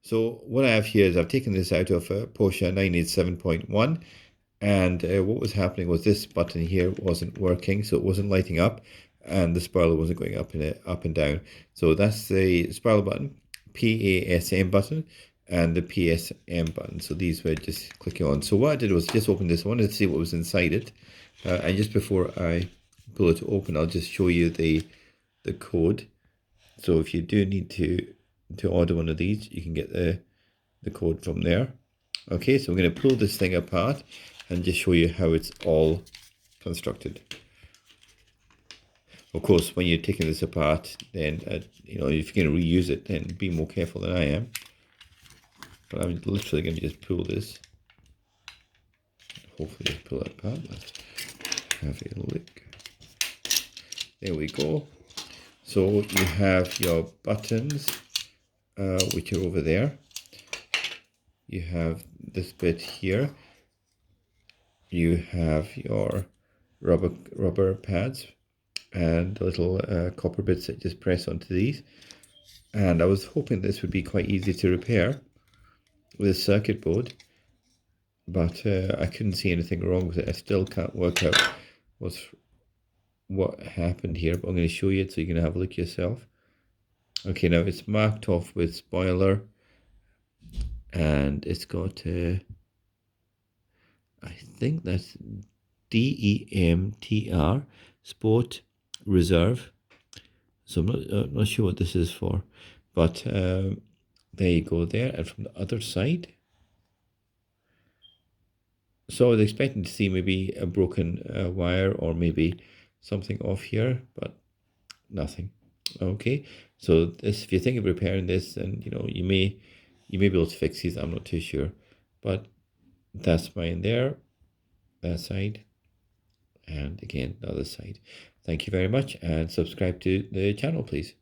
So what I have here is I've taken this out of a Porsche 987.1, and what was happening was this button here wasn't working, so it wasn't lighting up, and the spiral wasn't going up and down. So that's the spiral button, PASM button, and the PSM button. So these were just clicking on. So what I did was just open this. I wanted to see what was inside it, and just before I pull it open, I'll just show you the code. So if you do need to order one of these, you can get the code from there. Okay, so I'm going to pull this thing apart and just show you how it's all constructed. Of course, when you're taking this apart, then you know, if you're going to reuse it, then be more careful than I am. But I'm literally going to just pull this. Hopefully, just pull it apart. Let's have a look. There we go. So you have your buttons, which are over there. You have this bit here. You have your rubber pads and little copper bits that just press onto these. And I was hoping this would be quite easy to repair with a circuit board, but I couldn't see anything wrong with it. I still can't work out what happened here, but I'm going to show you it so you can have a look yourself. Okay, now it's marked off with spoiler, and it's got I think that's DEMTR, Sport Reserve. So I'm not sure what this is for, but there you go there. And from the other side, so I was expecting to see maybe a broken wire or maybe something off here, but nothing. Okay, so this, if you think of repairing this, then you know, you may be able to fix these. I'm not too sure, but that's mine there, that side, and again the other side. Thank you very much, and subscribe to the channel, please.